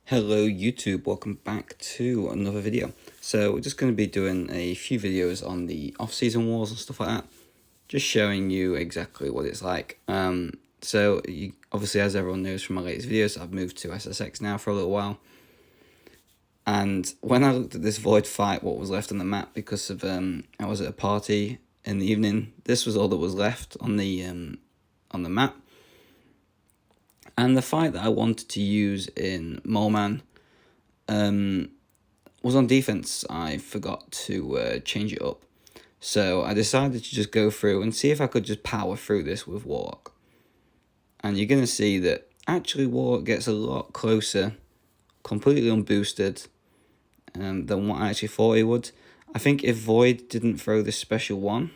Hello YouTube, welcome back to another video. So we're just going to be doing a few videos on the off-season wars and stuff like that. Just showing you exactly what it's like. Obviously, as everyone knows from my latest videos, I've moved to SSX now for a little while. And when I looked at this void fight, what was left on the map, because of I was at a party in the evening, this was all that was left on the map. And the fight that I wanted to use in Moleman was on defense. I forgot to change it up. So I decided to just go through and see if I could just power through this with Warlock. And you're going to see that actually Warlock gets a lot closer, completely unboosted, than what I actually thought he would. I think if Void didn't throw this special one,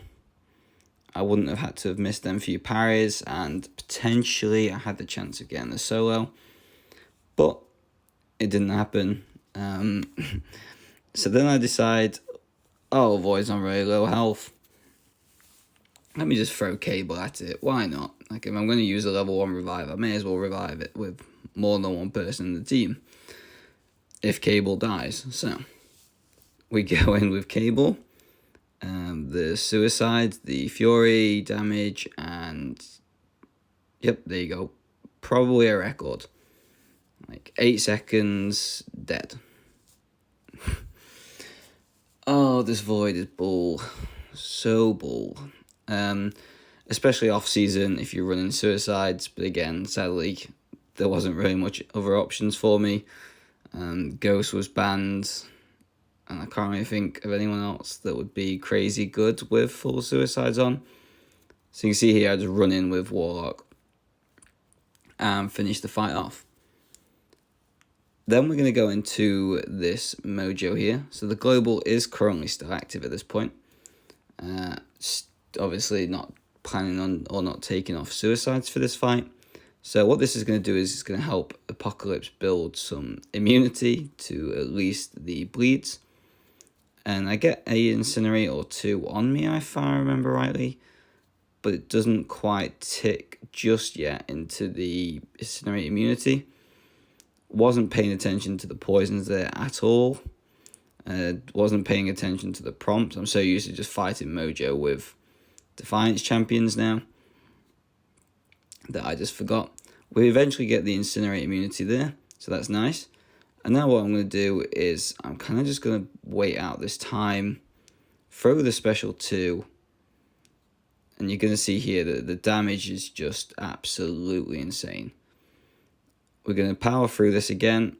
I wouldn't have had to have missed them few parries, and potentially I had the chance of getting the solo, but it didn't happen. So then I decide, oh, Void's on really low health. Let me just throw Cable at it. Why not? Like, if I'm going to use a level 1 revive, I may as well revive it with more than one person in the team if Cable dies. So we go in with Cable. The suicide, the fury damage, and yep, there you go. Probably a record. Like 8 seconds, dead. Oh, this void is bull. So bull. Especially off season if you're running suicides, but again, sadly, there wasn't really much other options for me. Ghost was banned. And I can't really think of anyone else that would be crazy good with full suicides on. So you can see here I just run in with Warlock and finish the fight off. Then we're going to go into this mojo here. So the global is currently still active at this point. Obviously not planning on or not taking off suicides for this fight. So what this is going to do is it's going to help Apocalypse build some immunity to at least the bleeds. And I get a incinerate or two on me, if I remember rightly. But it doesn't quite tick just yet into the incinerate immunity. Wasn't paying attention to the poisons there at all. Wasn't paying attention to the prompts. I'm so used to just fighting Mojo with Defiance champions now that I just forgot. We eventually get the incinerate immunity there, so that's nice. And now what I'm going to do is I'm kind of just going to wait out this time, throw the special 2, and you're going to see here that the damage is just absolutely insane. We're going to power through this again.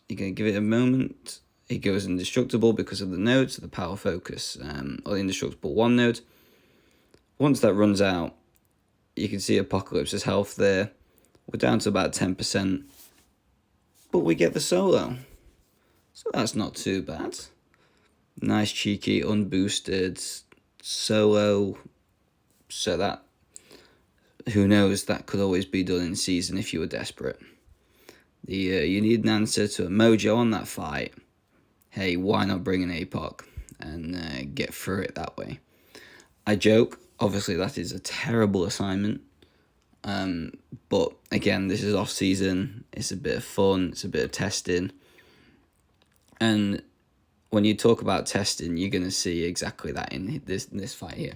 You're going to give it a moment. It goes indestructible because of the node, so the power focus, or the indestructible 1 node. Once that runs out, you can see Apocalypse's health there. We're down to about 10%. But we get the solo. So that's not too bad. Nice cheeky unboosted solo. So that, who knows, that could always be done in season if you were desperate. You need an answer to a mojo on that fight. Hey, why not bring an APOC and get through it that way? I joke, obviously that is a terrible assignment. But again, this is off season. It's a bit of fun. It's a bit of testing. And when you talk about testing, you're going to see exactly that in this fight here.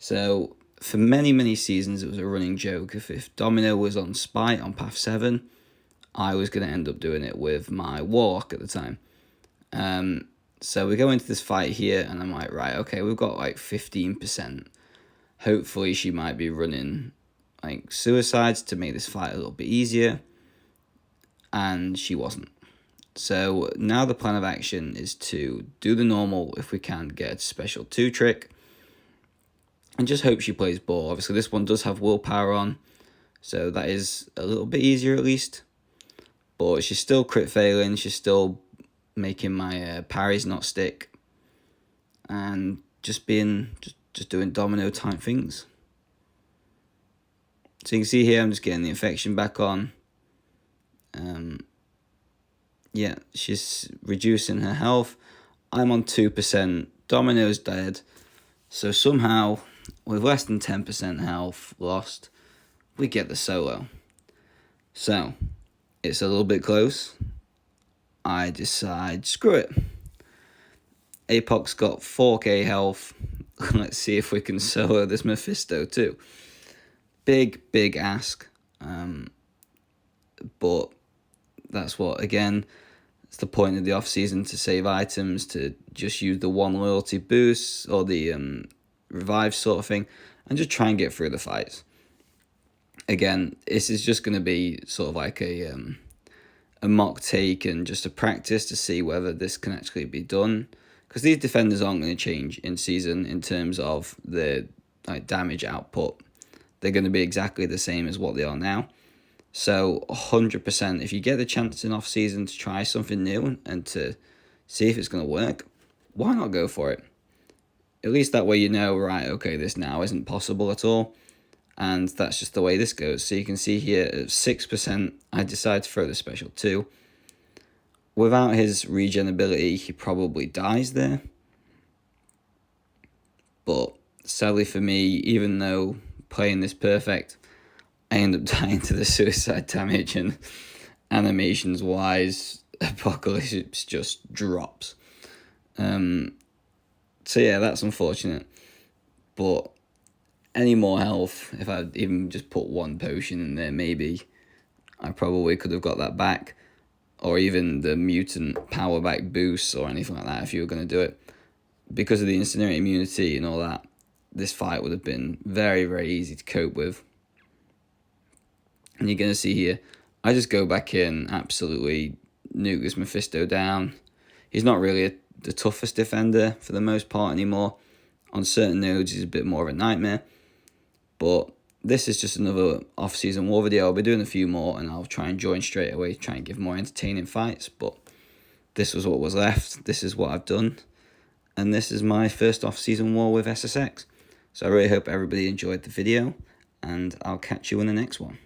So for many seasons, it was a running joke. If Domino was on Spite on Path 7, I was going to end up doing it with my Warlock at the time. So we go into this fight here, and I'm like, right, okay, we've got like 15%. Hopefully she might be running like suicides to make this fight a little bit easier, and she wasn't. So now the plan of action is to do the normal if we can, get a special 2 trick, and just hope she plays ball. Obviously this one does have willpower on, so that is a little bit easier at least, but she's still crit failing. She's still making my parries not stick, and just doing domino type things. So you can see here, I'm just getting the infection back on. Yeah, she's reducing her health. I'm on 2%. Domino's dead. So somehow, with less than 10% health lost, we get the solo. So, it's a little bit close, I decide, screw it. Apoc's got 4k health. Let's see if we can solo this Mephisto too. Big ask. But that's what, again, it's the point of the off-season, to save items, to just use the one loyalty boost or the revive sort of thing, and just try and get through the fights. Again, this is just going to be sort of like a mock take and just a practice to see whether this can actually be done, because these defenders aren't going to change in season in terms of the damage output. They're going to be exactly the same as what they are now. So 100%, if you get the chance in off-season to try something new and to see if it's going to work, why not go for it? At least that way you know, right, okay, this now isn't possible at all. And that's just the way this goes. So you can see here at 6%, I decide to throw the special 2. Without his regen ability, he probably dies there. But sadly for me, even though playing this perfect, I end up dying to the suicide damage, and animations wise, Apocalypse just drops. So yeah, that's unfortunate. But any more health, if I'd even just put one potion in there, maybe I probably could have got that back. Or even the mutant power back boost or anything like that if you were going to do it. Because of the incinerate immunity and all that, this fight would have been very easy to cope with. And you're going to see here, I just go back in, absolutely nuke this Mephisto down. He's not really the toughest defender for the most part anymore. On certain nodes, he's a bit more of a nightmare. But this is just another off-season war video. I'll be doing a few more, and I'll try and join straight away, try and give more entertaining fights. But this was what was left. This is what I've done. And this is my first off-season war with SSX. So I really hope everybody enjoyed the video, and I'll catch you in the next one.